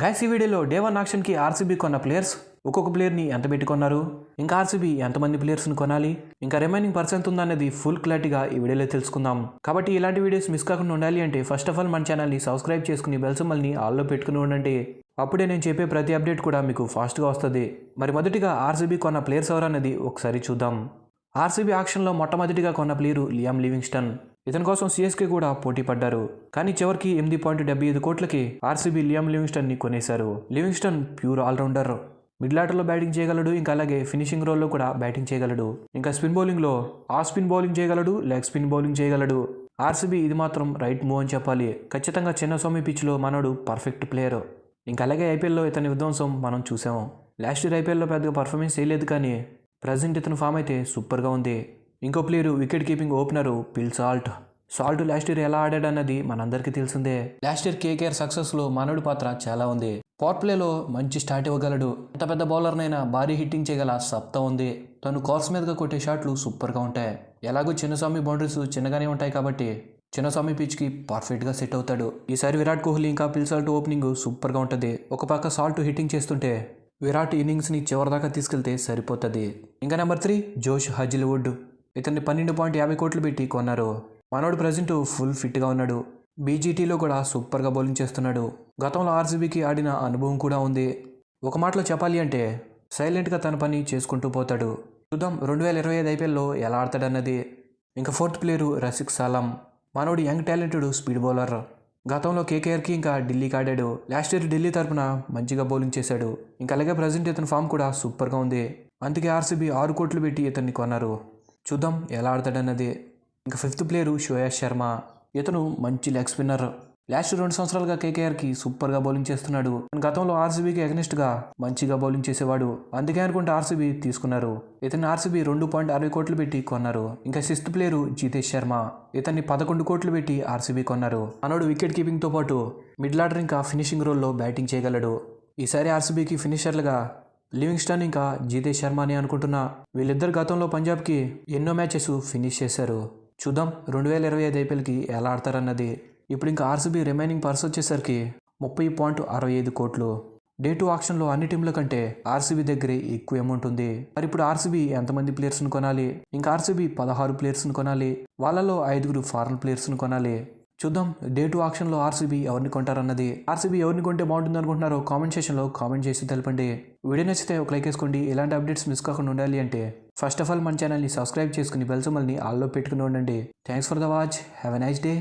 Guys ఈ వీడియోలో day 1 ఆక్షన్కి RCB కొన్న ప్లేయర్స్ ఒక్కొక్క ప్లేయర్ని ఎంత పెట్టి కొన్నారు, ఇంకా ఆర్సీబీ ఎంతమంది ప్లేయర్స్ని కొనాలి, ఇంకా రిమైనింగ్ పర్సెంట్ ఉందనేది ఫుల్ క్లారిటీగా ఈ వీడియోలో తెలుసుకుందాం. కాబట్టి ఇలాంటి వీడియోస్ మిస్ కాకుండా ఉండాలి అంటే ఫస్ట్ ఆఫ్ ఆల్ మన ఛానల్ని సబ్స్క్రైబ్ చేసుకుని బెల్ సింబల్ని ఆల్లో పెట్టుకుని ఉండండి. అప్పుడే నేను చెప్పే ప్రతి అప్డేట్ కూడా మీకు ఫాస్ట్గా వస్తుంది. మరి మొదటిగా ఆర్సీబీ కొన్న ప్లేయర్స్ ఎవరన్నది ఒకసారి చూద్దాం. ఆర్సీబీ ఆక్షన్లో మొట్టమొదటిగా కొన్న ప్లేయరు లియామ్ లివింగ్స్టన్. ఇతని కోసం సిఎస్కే కూడా పోటీ పడ్డారు. కానీ చివరికి 8.75 కోట్లకి ఆర్సీబీ లియామ్ లివింగ్స్టన్ని కొనేశారు. Livingstone pure all rounder. మిడిల్ ఆర్డర్లో బ్యాటింగ్ చేయగలడు, ఇంకా అలాగే ఫినిషింగ్ రోల్లో కూడా బ్యాటింగ్ చేయగలడు. ఇంకా స్పిన్ బౌలింగ్లో ఆఫ్ స్పిన్ బౌలింగ్ చేయగలడు, లెగ్ స్పిన్ బౌలింగ్ చేయగలడు. ఆర్సీబీ ఇది మాత్రం రైట్ మూవ్ అని చెప్పాలి. ఖచ్చితంగా చిన్నస్వామి పిచ్లో మనోడు పర్ఫెక్ట్ ప్లేయర్. ఇంకా అలాగే ఐపీఎల్లో ఇతని విధ్వంసం మనం చూసాము. లాస్ట్ ఇయర్ ఐపీఎల్లో పెద్దగా పర్ఫార్మెన్స్ చేయలేదు, కానీ ప్రజెంట్ ఇతను ఫామ్ అయితే సూపర్గా ఉంది. ఇంకో ప్లేయరు వికెట్ కీపింగ్ ఓపెనరు పిల్ సాల్ట్. లాస్ట్ ఇయర్ ఎలా ఆడాడన్నది మనందరికీ తెలిసిందే. లాస్ట్ ఇయర్ కేకేఆర్ సక్సెస్లో మనోడి పాత్ర చాలా ఉంది. పవర్ ప్లేలో మంచి స్టార్ట్ ఇవ్వగలడు. ఎంత పెద్ద బౌలర్నైనా భారీ హిట్టింగ్ చేయగల సత్తా ఉంది. తను కోర్స్ మీదుగా కొట్టే షాట్లు సూపర్గా ఉంటాయి. ఎలాగో చిన్నస్వామి బౌండరీస్ చిన్నగానే ఉంటాయి కాబట్టి చిన్నస్వామి పిచ్కి పర్ఫెక్ట్గా సెట్ అవుతాడు. ఈసారి విరాట్ కోహ్లీ ఇంకా పిల్ సాల్ట్ ఓపెనింగ్ సూపర్గా ఉంటుంది. ఒక పక్క సాల్ట్ హిట్టింగ్ చేస్తుంటే విరాట్ ఇన్నింగ్స్ని చివరిదాకా తీసుకెళ్తే సరిపోతుంది. ఇంకా నెంబర్ 3 జోష్ హజిల్వుడ్. ఇతన్ని 12.50 కోట్లు పెట్టి కొన్నారు. మనోడు ప్రజెంట్ ఫుల్ ఫిట్గా ఉన్నాడు. బీజీటీలో కూడా సూపర్గా బౌలింగ్ చేస్తున్నాడు. గతంలో ఆర్సీబీకి ఆడిన అనుభవం కూడా ఉంది. ఒక మాటలో చెప్పాలి అంటే సైలెంట్గా తన పని చేసుకుంటూ పోతాడు. చూద్దాం 2025 ఐపీఎల్లో ఎలా ఆడతాడన్నది. ఇంకా 4th ప్లేయరు రసిక్ సాలం. మనోడు యంగ్ టాలెంటెడ్ స్పీడ్ బౌలర్. గతంలో కేకేఆర్కి ఇంకా ఢిల్లీకి ఆడాడు. లాస్ట్ ఇయర్ ఢిల్లీ తరపున మంచిగా బౌలింగ్ చేశాడు. ఇంకా అలాగే ప్రజెంట్ ఇతని ఫామ్ కూడా సూపర్గా ఉంది. అందుకే ఆర్సీబీ 6 కోట్లు పెట్టి ఇతన్ని కొన్నారు. చూద్దాం ఎలా ఆడతాడన్నది. ఇంకా 5th ప్లేయరు శ్రేయస్ శర్మ. ఇతను మంచి లెగ్ స్పిన్నర్. లాస్ట్ 2 సంవత్సరాలుగా కేకేఆర్కి సూపర్గా బౌలింగ్ చేస్తున్నాడు. గతంలో ఆర్సీబీకి అగెనిస్ట్గా మంచిగా బౌలింగ్ చేసేవాడు. అందుకే అనుకుంటే ఆర్సీబీ తీసుకున్నారు. ఇతన్ని ఆర్సీబీ 2.60 కోట్లు పెట్టి కొన్నారు. ఇంకా 6th ప్లేయరు జితేష్ శర్మ. ఇతన్ని 11 కోట్లు పెట్టి ఆర్సీబీ కొన్నారు. మనోడు వికెట్ కీపింగ్తో పాటు మిడిల్ ఆర్డర్ ఇంకా ఫినిషింగ్ రోల్లో బ్యాటింగ్ చేయగలడు. ఈసారి ఆర్సీబీకి ఫినిషర్లుగా లివింగ్స్టన్ ఇంకా జితేష్ శర్మ అని అనుకుంటున్నా. వీళ్ళిద్దరు గతంలో పంజాబ్కి ఎన్నో మ్యాచెస్ ఫినిష్ చేశారు. చూద్దాం 2025 ఐపీఎల్కి ఎలా ఆడతారన్నది. ఇప్పుడు ఇంకా ఆర్సీబీ రిమైనింగ్ పర్స్ వచ్చేసరికి 30.65 కోట్లు. డే 2 ఆక్షన్లో అన్ని టీంల కంటే ఆర్సీబీ దగ్గరే ఎక్కువ అమౌంట్ ఉంది. మరి ఇప్పుడు ఆర్సీబీ ఎంతమంది ప్లేయర్స్ని కొనాలి? ఇంకా ఆర్సీబీ 16 ప్లేయర్స్ని కొనాలి. వాళ్ళలో 5 ఫారెన్ ప్లేయర్స్ని కొనాలి. చూద్దాం డే 2 ఆక్షన్లో ఆర్సీబీ ఎవరిని కొంటారన్నది. ఆర్సీబీ ఎవరిని కొంటే బాగుంటుంది అనుకుంటున్నారో కామెంట్ సెక్షన్లో కామెంట్ చేసి తెలపండి. వీడియో నచ్చితే ఒక లైక్ వేసుకోండి. ఇలాంటి అప్డేట్స్ మిస్ కాకుండా ఉండాలి అంటే ఫస్ట్ ఆఫ్ ఆల్ మన ఛానల్ని సబ్స్క్రైబ్ చేసుకుని బెల్ సింబల్ని ఆల్లో పెట్టుకుని ఉండండి. Thanks for the watch. Have a nice day.